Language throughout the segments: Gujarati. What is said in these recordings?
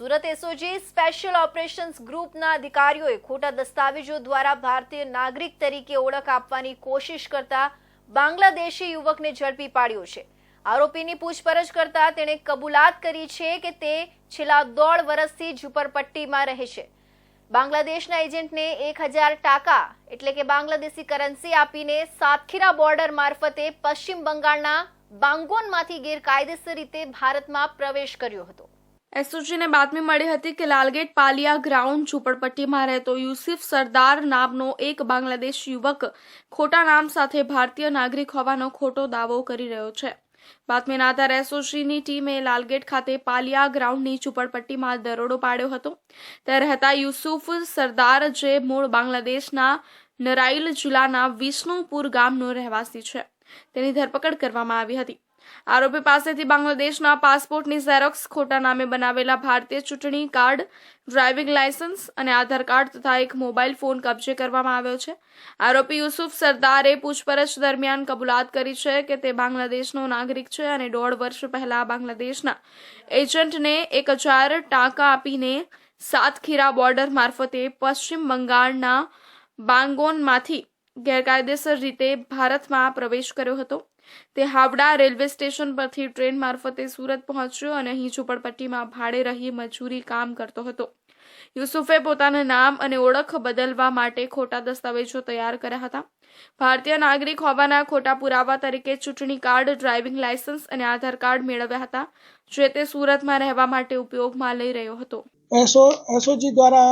સુરત એસઓજી સ્પેશિયલ ઓપરેશન્સ ગ્રુપના અધિકારીઓએ ખોટા દસ્તાવેજો દ્વારા ભારતીય નાગરિક તરીકે ઓળખ આપવાની કોશિશ કરતા બાંગ્લાદેશી યુવકને ઝડપી પાડ્યો છે। આરોપીની પૂછપરછ કરતા તેણે કબૂલાત કરી છે કે તે છેલ્લા 1.5 વર્ષથી ઝુંપડપટ્ટીમાં રહે છે। બાંગ્લાદેશના એજન્ટને 1000 ટાકા એટલે કે બાંગ્લાદેશી કરન્સી આપીને સાતખીરા બોર્ડર મારફતે પશ્ચિમ બંગાળના બાંગોનમાંથી ગેરકાયદેસર રીતે ભારતમાં પ્રવેશ કર્યો હતો। એસઓજીને બાતમી મળી હતી કે લાલગેટ પાલિયા ગ્રાઉન્ડ ઝુંપડપટ્ટીમાં રહેતો યુસુફ સરદાર નામનો એક બાંગ્લાદેશી યુવક ખોટા નામ સાથે ભારતીય નાગરિક હોવાનો ખોટો દાવો કરી રહ્યો છે। બાતમીના આધારે એસઓજીની ટીમે લાલગેટ ખાતે પાલિયા ગ્રાઉન્ડની ઝુંપડપટ્ટીમાં દરોડો પાડ્યો હતો। ત્યાં રહેતા યુસુફ સરદાર જે મૂળ બાંગ્લાદેશના નરાઈલ જિલ્લાના વિષ્ણુપુર ગામનો રહેવાસી છે, તેની ધરપકડ કરવામાં આવી હતી। આરોપી પાસેથી બાંગ્લાદેશના પાસપોર્ટની ઝેરોક્સ, ખોટા નામે બનાવેલા ભારતીય ચૂંટણી કાર્ડ, ડ્રાઇવિંગ લાયસન્સ અને આધાર કાર્ડ તથા એક મોબાઈલ ફોન કબજે કરવામાં આવ્યો છે। આરોપી યુસુફ સરદારે પૂછપરછ દરમિયાન કબૂલાત કરી છે કે તે બાંગ્લાદેશનો નાગરિક છે અને 1.5 વર્ષ પહેલા બાંગ્લાદેશના એજન્ટને 1000 ટાકા આપીને સાતખીરા બોર્ડર મારફતે પશ્ચિમ બંગાળના બાંગોનમાંથી ગેરકાયદેસર રીતે ભારતમાં પ્રવેશ કર્યો હતો। તે હાવડા રેલવે સ્ટેશન પરથી ટ્રેન મારફતે સુરત પહોંચ્યો અને અહીં ઝુંપડપટ્ટીમાં ભાડે રહી મજૂરી કામ કરતો હતો। યુસુફે પોતાના નામ અને ઓળખ બદલવા માટે ખોટા દસ્તાવેજો તૈયાર કર્યા હતા। ભારતીય નાગરિક હોવાના ખોટા પુરાવા તરીકે ચૂંટણી કાર્ડ, ડ્રાઇવિંગ લાયસન્સ અને આધાર કાર્ડ મેળવ્યા હતા, જે તે સુરતમાં રહેવા માટે ઉપયોગમાં લઈ રહ્યો હતો। एसओजी द्वारा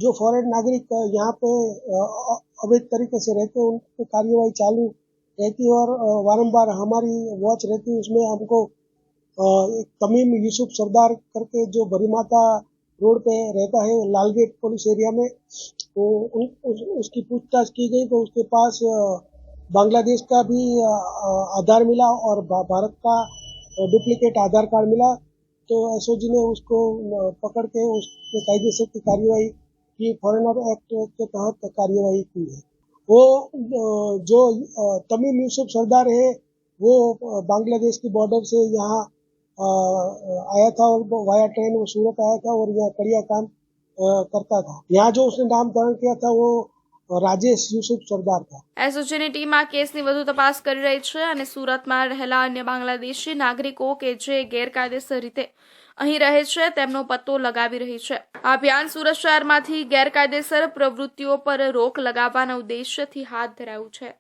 जो फॉरेन नागरिक यहाँ पे अवैध तरीके से रहते हैं, उन पर कार्यवाही चालू रहती है और बारंबार हमारी वॉच रहती है। उसमें हमको एक तमीम यूसुफ सरदार करके जो बरीमाता रोड पे रहता है लालगेट पुलिस एरिया में, तो उसकी पूछताछ की गई तो उसके पास बांग्लादेश का भी आधार मिला और भारत का डुप्लीकेट आधार कार्ड मिला। तो एसओजी ने उसको पकड़ के उसके कायदेसर की कार्यवाही की, फॉरेनर एक्ट के तहत कार्यवाही की है। वो जो तमीम यूसुफ सरदार है वो बांग्लादेश की बॉर्डर से यहाँ आया था और वाया ट्रेन वो सूरत आया था और यहाँ कड़िया काम करता था। यहाँ जो उसने नाम धारण किया था वो રાજેશ યુસુફ સરદાર था। એસઓજીની ટીમ આ કેસની વધુ તપાસ કરી રહી છે અને સુરતમાં રહેલા અન્ય બાંગ્લાદેશી નાગરિકો કે જે ગેરકાયદેસર રીતે અહીં રહે છે તેમનો પત્તો લગાવી રહી છે। આ અભિયાન સુરત શહેરમાંથી ગેરકાયદેસર પ્રવૃત્તિઓ પર રોક લગાવવાના ઉદ્દેશ્યથી હાથ ધરાયું છે।